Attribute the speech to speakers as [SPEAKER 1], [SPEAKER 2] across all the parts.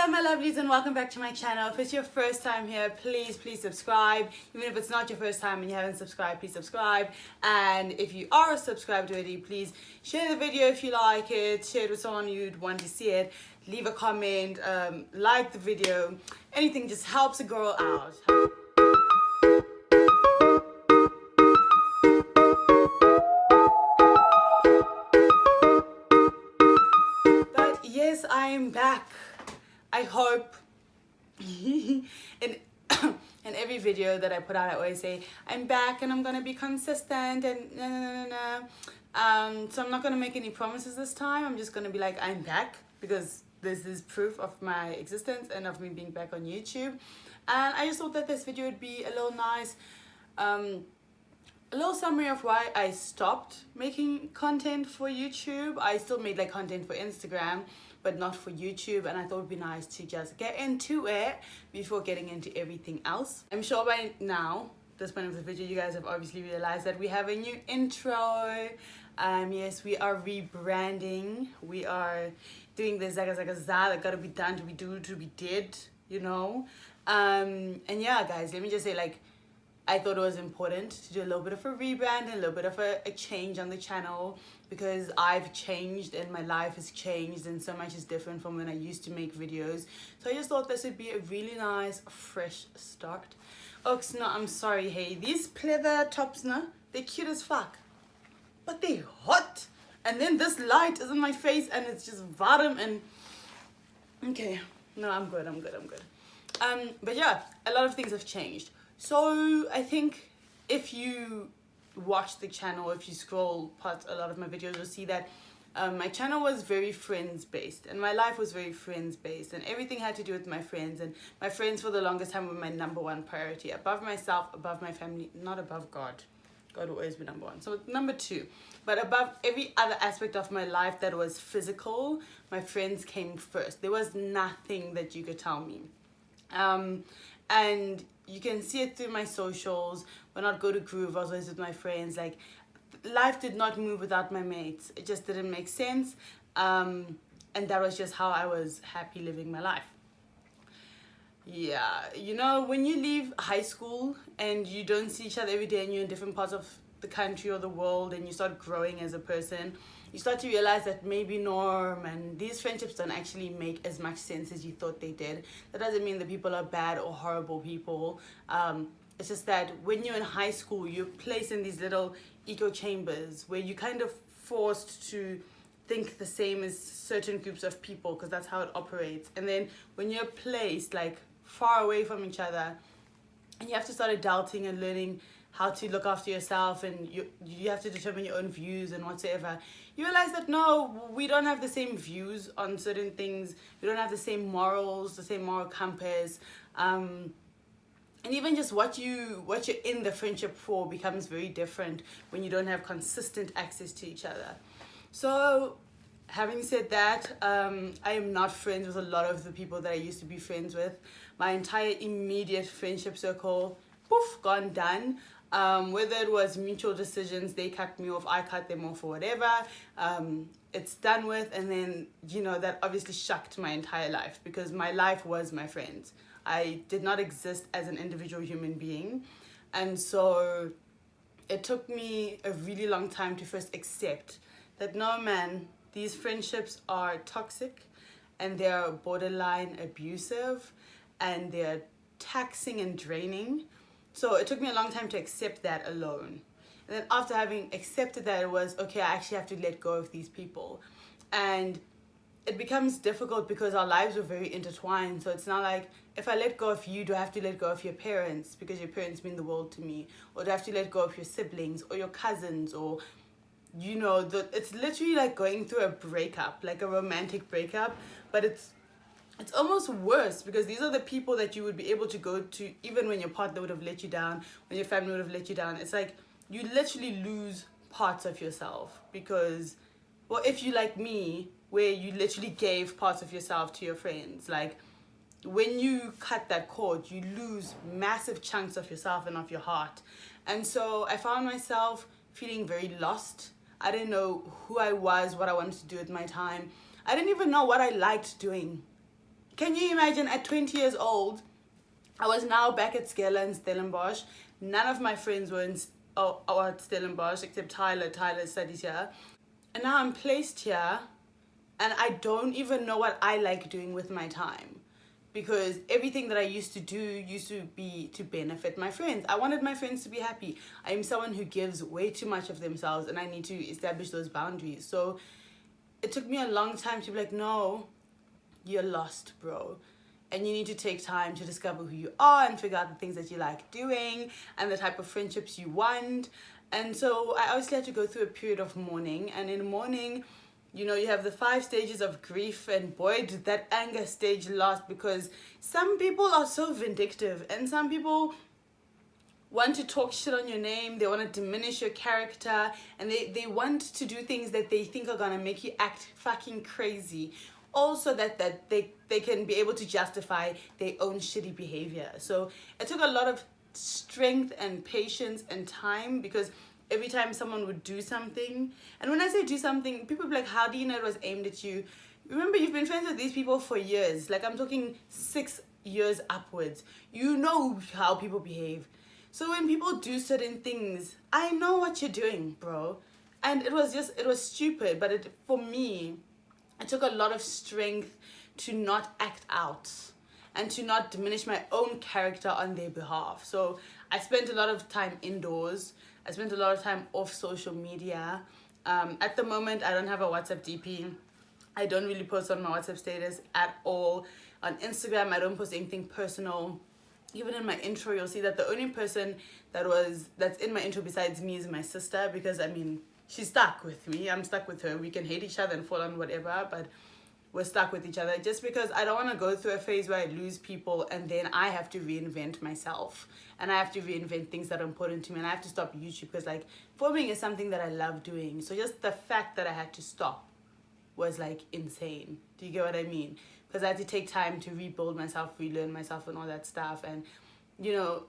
[SPEAKER 1] Hello my lovelies and welcome back to my channel. If it's your first time here, please subscribe. Even if it's not your first time and you haven't subscribed, please subscribe. And if you are subscribed already, please share the video if you like it, share it with someone you'd want to see it, leave a comment, like the video, anything just helps a girl out. But yes, I am back. I hope in every video that I put out, I always say I'm back and I'm gonna be consistent and so I'm not gonna make any promises this time. I'm just gonna be like, I'm back, because this is proof of my existence and of me being back on YouTube. And I just thought that this video would be a little nice, a little summary of why I stopped making content for YouTube. I still made like content for Instagram, but not for YouTube, and I thought it would be nice to just get into it before getting into everything else. I'm sure by now, this point of the video, you guys have obviously realized that we have a new intro. Yes, we are rebranding. We are doing the zaga zaga za that gotta be done to be do to be did, you know. And yeah, guys, let me just say, like, I thought it was important to do a little bit of a rebrand and a little bit of a change on the channel, because I've changed and my life has changed and so much is different from when I used to make videos. So I just thought this would be a really nice fresh start. Oaks, no, I'm sorry, hey, these pleather tops, no, they're cute as fuck, but they're hot. And then this light is in my face and it's just bottom and okay, no, I'm good. But yeah, a lot of things have changed. So I think if you watch the channel, if you scroll past a lot of my videos, you'll see that my channel was very friends based and my life was very friends based and everything had to do with my friends, and my friends for the longest time were my number one priority, above myself, above my family, not above God. God will always be number one. So number two, but above every other aspect of my life that was physical, my friends came first. There was nothing that you could tell me. And you can see it through my socials. When I'd go to Groove, I was always with my friends. Like, life did not move without my mates. It just didn't make sense. And that was just how I was happy living my life. Yeah, you know, when you leave high school and you don't see each other every day and you're in different parts of the country or the world and you start growing as a person, you start to realize that maybe Norm and these friendships don't actually make as much sense as you thought they did. That doesn't mean that people are bad or horrible people. It's just that when you're in high school, you're placed in these little echo chambers where you're kind of forced to think the same as certain groups of people, because that's how it operates. And then when you're placed like far away from each other and you have to start adulting and learning how to look after yourself, and you have to determine your own views and whatsoever, you realize that no, we don't have the same views on certain things, we don't have the same morals, the same moral compass, and even just what you're in the friendship for becomes very different when you don't have consistent access to each other. So having said that, I am not friends with a lot of the people that I used to be friends with. My entire immediate friendship circle, poof, gone, done. Whether it was mutual decisions, they cut me off, I cut them off, or whatever, it's done with. And then, you know, that obviously shocked my entire life, because my life was my friends. I did not exist as an individual human being. And so it took me a really long time to first accept that no, man, these friendships are toxic and they're borderline abusive and they're taxing and draining. So it took me a long time to accept that alone. And then after having accepted that, it was, okay, I actually have to let go of these people. And it becomes difficult because our lives are very intertwined. So it's not like, if I let go of you, do I have to let go of your parents because your parents mean the world to me? Or do I have to let go of your siblings or your cousins? Or, you know, it's literally like going through a breakup, like a romantic breakup, but it's almost worse, because these are the people that you would be able to go to even when your partner would have let you down, when your family would have let you down. It's like you literally lose parts of yourself, because, well, if you like me, where you literally gave parts of yourself to your friends, like when you cut that cord, you lose massive chunks of yourself and of your heart. And so I found myself feeling very lost. I didn't know who I was, what I wanted to do with my time. I didn't even know what I liked doing. Can you imagine at 20 years old, I was now back at Skella and Stellenbosch. None of my friends were at Stellenbosch except Tyler. Tyler studies here. And now I'm placed here and I don't even know what I like doing with my time. Because everything that I used to do used to be to benefit my friends. I wanted my friends to be happy. I am someone who gives way too much of themselves and I need to establish those boundaries. So it took me a long time to be like, no, you're lost, bro. And you need to take time to discover who you are and figure out the things that you like doing and the type of friendships you want. And so I obviously had to go through a period of mourning. And in mourning, you know, you have the 5 stages of grief, and boy, did that anger stage last, because some people are so vindictive and some people want to talk shit on your name. They want to diminish your character, and they want to do things that they think are gonna make you act fucking crazy. Also that they can be able to justify their own shitty behavior. So it took a lot of strength and patience and time, because every time someone would do something, and when I say do something, people be like, how do you know it was aimed at you? Remember, you've been friends with these people for years. Like, I'm talking 6 years upwards. You know how people behave. So when people do certain things, I know what you're doing, bro. And it was stupid, but for me, it took a lot of strength to not act out and to not diminish my own character on their behalf. So I spent a lot of time indoors. I spent a lot of time off social media. At the moment, I don't have a WhatsApp DP. I don't really post on my WhatsApp status at all. On Instagram, I don't post anything personal. Even in my intro, you'll see that the only person that's in my intro besides me is my sister, because I mean, she's stuck with me. I'm stuck with her. We can hate each other and fall on whatever, but we're stuck with each other, just because I don't want to go through a phase where I lose people and then I have to reinvent myself and I have to reinvent things that are important to me, and I have to stop YouTube, because like filming is something that I love doing. So just the fact that I had to stop was like insane. Do you get what I mean? Because I had to take time to rebuild myself, relearn myself and all that stuff. And you know,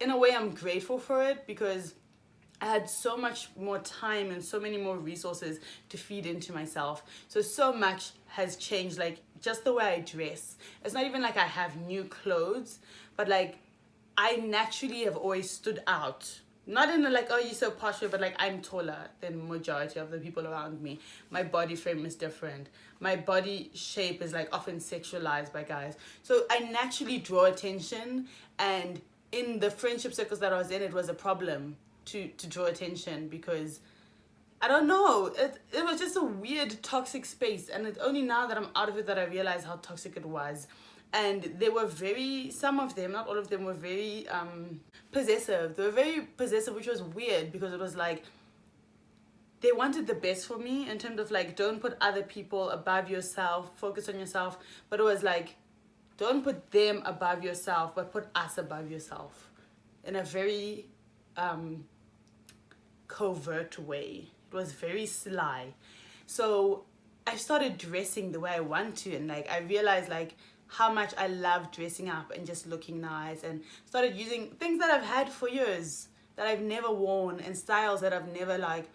[SPEAKER 1] in a way I'm grateful for it, because I had so much more time and so many more resources to feed into myself. So much has changed, like just the way I dress. It's not even like I have new clothes, but like I naturally have always stood out. Not in a like, oh, you're so posh way, but like I'm taller than majority of the people around me. My body frame is different. My body shape is like often sexualized by guys. So I naturally draw attention, and in the friendship circles that I was in, it was a problem to draw attention, because I don't know, it was just a weird toxic space, and it's only now that I'm out of it that I realize how toxic it was. And they were some of them, not all of them, were very possessive. They were very possessive, which was weird, because it was like they wanted the best for me in terms of like, don't put other people above yourself, focus on yourself. But it was like, don't put them above yourself, but put us above yourself, in a very covert way. It was very sly. So I started dressing the way I want to, and like I realized like how much I love dressing up and just looking nice, and started using things that I've had for years that I've never worn, and styles that I've never like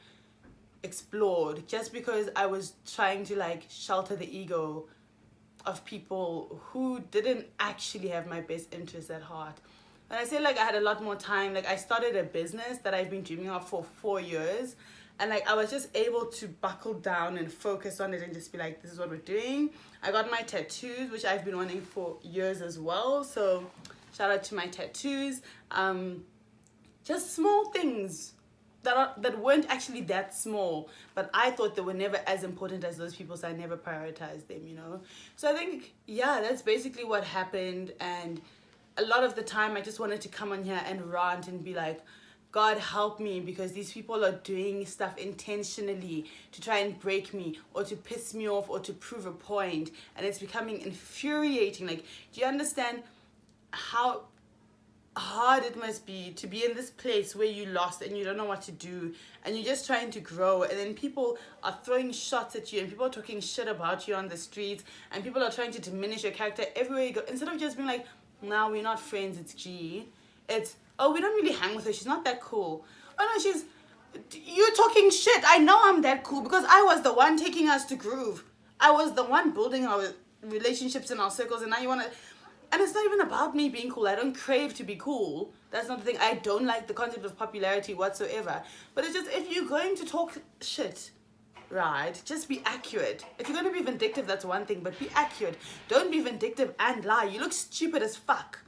[SPEAKER 1] explored, just because I was trying to like shelter the ego of people who didn't actually have my best interests at heart. And I say like I had a lot more time. Like I started a business that I've been dreaming of for 4 years, and like I was just able to buckle down and focus on it and just be like, this is what we're doing. I got my tattoos, which I've been wanting for years as well. So shout out to my tattoos. Just small things that weren't actually that small, but I thought they were never as important as those people, so I never prioritized them, you know. So I think, yeah, that's basically what happened. And a lot of the time I just wanted to come on here and rant and be like, God help me, because these people are doing stuff intentionally to try and break me or to piss me off or to prove a point, and it's becoming infuriating. Like, do you understand how hard it must be to be in this place where you lost and you don't know what to do, and you're just trying to grow, and then people are throwing shots at you, and people are talking shit about you on the streets, and people are trying to diminish your character everywhere you go, instead of just being like, nah, we're not friends, it's G. It's, oh, we don't really hang with her, she's not that cool. Oh no, you're talking shit. I know I'm that cool because I was the one taking us to groove. I was the one building our relationships in our circles, and now you want to. And it's not even about me being cool. I don't crave to be cool. That's not the thing. I don't like the concept of popularity whatsoever. But it's just, if you're going to talk shit, right, just be accurate. If you're going to be vindictive, that's one thing, but be accurate. Don't be vindictive and lie. You look stupid as fuck.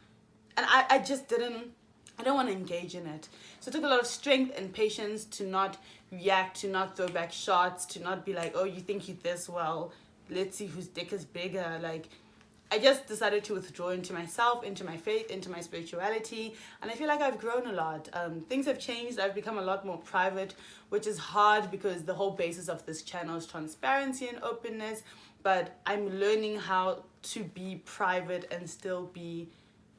[SPEAKER 1] And I just didn't, I don't want to engage in it. So it took a lot of strength and patience to not react, to not throw back shots, to not be like, oh, you think you're this, well, let's see whose dick is bigger. Like, I just decided to withdraw into myself, into my faith, into my spirituality, and I feel like I've grown a lot. Things have changed. I've become a lot more private, which is hard because the whole basis of this channel is transparency and openness, but I'm learning how to be private and still be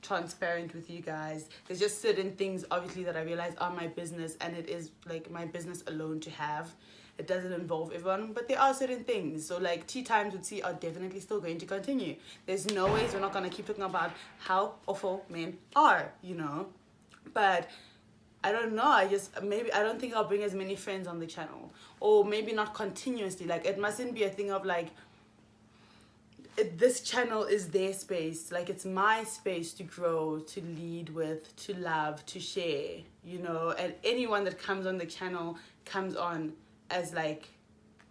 [SPEAKER 1] transparent with you guys. There's just certain things, obviously, that I realize are my business, and it is like my business alone to have. It doesn't involve everyone, but there are certain things. So like tea times with C are definitely still going to continue. There's no ways we're not going to keep talking about how awful men are, you know. But I don't know, I don't think I'll bring as many friends on the channel, or maybe not continuously. Like, it mustn't be a thing of like, this channel is their space. Like, it's my space to grow, to lead with, to love, to share, you know. And anyone that comes on the channel comes on as like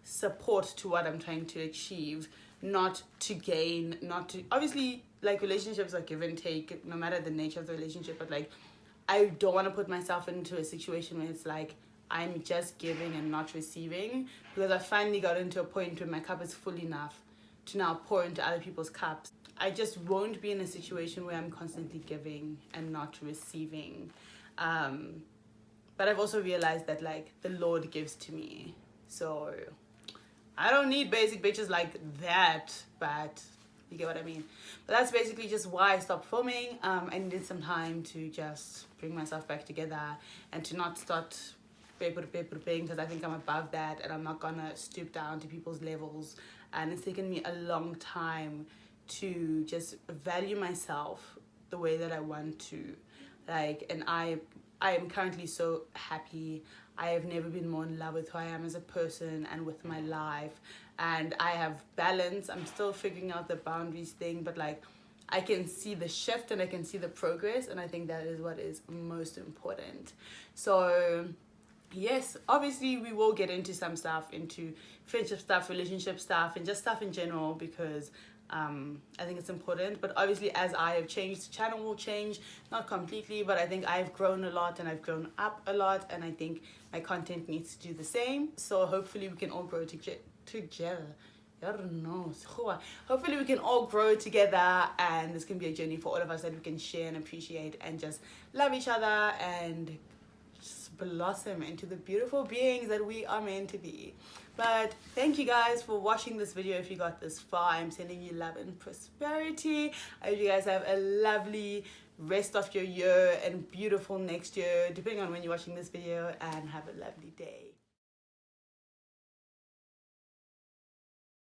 [SPEAKER 1] support to what I'm trying to achieve, not to gain, not to, obviously, like, relationships are give and take no matter the nature of the relationship, but like, I don't want to put myself into a situation where it's like I'm just giving and not receiving, because I finally got into a point where my cup is full enough to now pour into other people's cups. I just won't be in a situation where I'm constantly giving and not receiving. But I've also realized that like the Lord gives to me, so I don't need basic bitches like that, but you get what I mean. But that's basically just why I stopped filming. I needed some time to just bring myself back together and to not start paper because I think I'm above that and I'm not gonna stoop down to people's levels. And it's taken me a long time to just value myself the way that I want to. Like, and I am currently so happy. I have never been more in love with who I am as a person and with my life. And I have balance. I'm still figuring out the boundaries thing, but like, I can see the shift and I can see the progress, and I think that is what is most important. So yes, obviously we will get into some stuff, into friendship stuff, relationship stuff, and just stuff in general, because I think it's important. But obviously, as I have changed, the channel will change, not completely, but I think I've grown a lot and I've grown up a lot, and I think my content needs to do the same. So hopefully we can all grow together. I don't know. Hopefully we can all grow together, and this can be a journey for all of us that we can share and appreciate and just love each other and just blossom into the beautiful beings that we are meant to be. But thank you guys for watching this video. If you got this far, I'm sending you love and prosperity. I hope you guys have a lovely rest of your year and beautiful next year, depending on when you're watching this video, and have a lovely day.